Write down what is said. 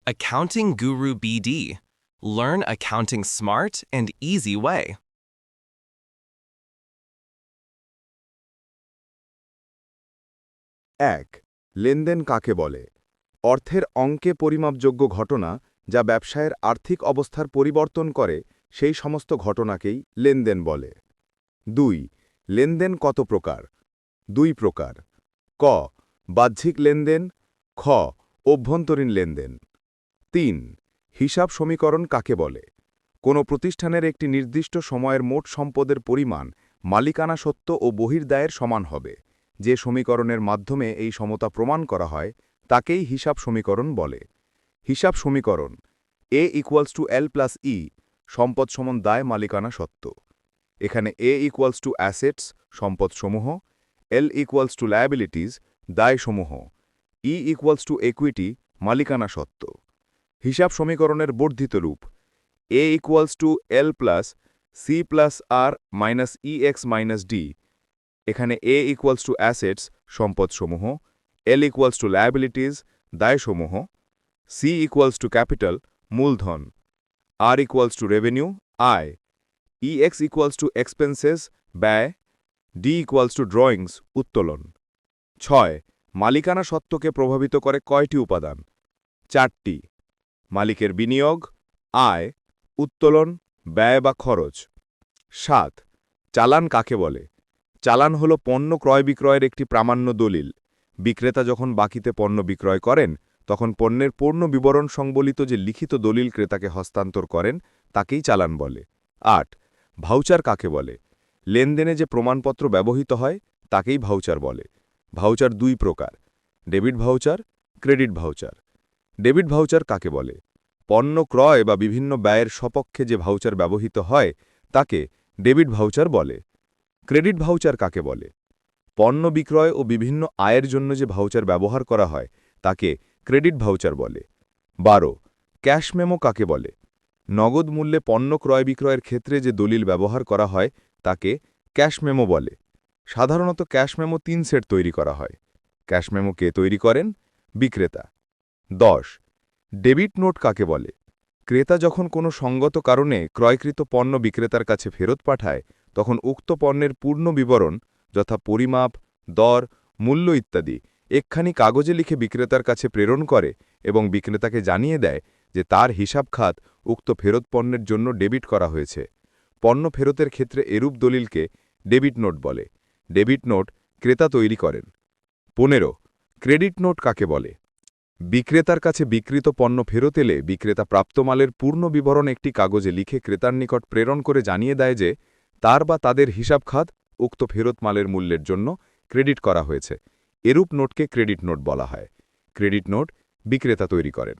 Accounting Guru BD. Learn accounting smart and easy way. ১. লেনদেন কাকে বলে? অর্থের অঙ্কে পরিমাপযোগ্য ঘটনা যা ব্যবসায়ের আর্থিক অবস্থার পরিবর্তন করে সেই সমস্ত ঘটনাকেই লেনদেন বলে। ২. লেনদেন কত প্রকার? ২ প্রকার। ক. বাহ্যিক লেনদেন। খ. অভ্যন্তরীণ লেনদেন। ৩. হিসাব সমীকরণ কাকে বলে? কোনো প্রতিষ্ঠানের একটি নির্দিষ্ট সময়ের মোট সম্পদের পরিমাণ মালিকানা সত্ত্ব ও বহির্দায়ের সমান হবে। যে সমীকরণের মাধ্যমে এই সমতা প্রমাণ করা হয় তাকেই হিসাব সমীকরণ বলে। হিসাব সমীকরণ A = L + E সম্পদ সমান দায় মালিকানা সত্ত্ব। এখানে A = অ্যাসেটস সম্পদসমূহ, L = লায়াবিলিটিজ দায়সমূহ, E = ইকুইটি মালিকানা সত্ত্ব। হিসাব সমীকরণের বর্ধিত রূপ A = L + C + R - EX - D। এখানে A = অ্যাসেটস সম্পদসমূহ, L = লায়াবিলিটিজ দায়সমূহ, C = ক্যাপিটাল মূলধন, R = রেভিনিউ আয়, EX = এক্সপেন্সেস ব্যয়, D = ড্রয়িংস উত্তোলন। ৬. মালিকানা সত্ত্বকে প্রভাবিত করে কয়টি উপাদান? ৪টি। মালিকের বিনিয়োগ, আয়, উত্তোলন, ব্যয় বা খরচ। ৭. চালান কাকে বলে? চালান হল পণ্য ক্রয় বিক্রয়ের একটি প্রামাণ্য দলিল। বিক্রেতা যখন বাকিতে পণ্য বিক্রয় করেন তখন পণ্যের পূর্ণ বিবরণ সংবলিত যে লিখিত দলিল ক্রেতাকে হস্তান্তর করেন তাকেই চালান বলে। ৮. ভাউচার কাকে বলে? লেনদেনে যে প্রমাণপত্র ব্যবহৃত হয় তাকেই ভাউচার বলে। ভাউচার ২ প্রকার: debit voucher, credit voucher. Debit voucher কাকে বলে? পণ্য ক্রয় বা বিভিন্ন ব্যয়ের সপক্ষে যে ভাউচার ব্যবহৃত হয় তাকে ডেবিট ভাউচার বলে। ক্রেডিট ভাউচার কাকে বলে? পণ্য বিক্রয় ও বিভিন্ন আয়ের জন্য যে ভাউচার ব্যবহার করা হয় তাকে ক্রেডিট ভাউচার বলে। ১২. ক্যাশ মেমো কাকে বলে? নগদ মূল্যে পণ্য ক্রয় বিক্রয়ের ক্ষেত্রে যে দলিল ব্যবহার করা হয় তাকে ক্যাশ মেমো বলে। সাধারণত ক্যাশ মেমো ৩ সেট তৈরি করা হয়। ক্যাশ মেমো কে তৈরি করেন? বিক্রেতা। ১০. ডেবিট নোট কাকে বলে? ক্রেতা যখন কোনো সঙ্গত কারণে ক্রয়কৃত পণ্য বিক্রেতার কাছে ফেরত পাঠায় তখন উক্ত পণ্যের পূর্ণ বিবরণ যথা পরিমাপ, দর, মূল্য ইত্যাদি একখানি কাগজে লিখে বিক্রেতার কাছে প্রেরণ করে এবং বিক্রেতাকে জানিয়ে দেয় যে তার হিসাব খাত উক্ত ফেরত পণ্যের জন্য ডেবিট করা হয়েছে। পণ্য ফেরতের ক্ষেত্রে এরূপ দলিলকে ডেবিট নোট বলে। ডেবিট নোট ক্রেতা তৈরি করেন। ১৫. ক্রেডিট নোট কাকে বলে? বিক্রেতার কাছে বিক্রিত পণ্য ফেরত এলে বিক্রেতা প্রাপ্ত মালের পূর্ণ বিবরণ একটি কাগজে লিখে ক্রেতার নিকট প্রেরণ করে জানিয়ে দেয় যে তার বা তাদের হিসাব খাত উক্ত ফেরত মালের মূল্যের জন্য ক্রেডিট করা হয়েছে। এরূপ নোটকে ক্রেডিট নোট বলা হয়। ক্রেডিট নোট বিক্রেতা তৈরি করেন।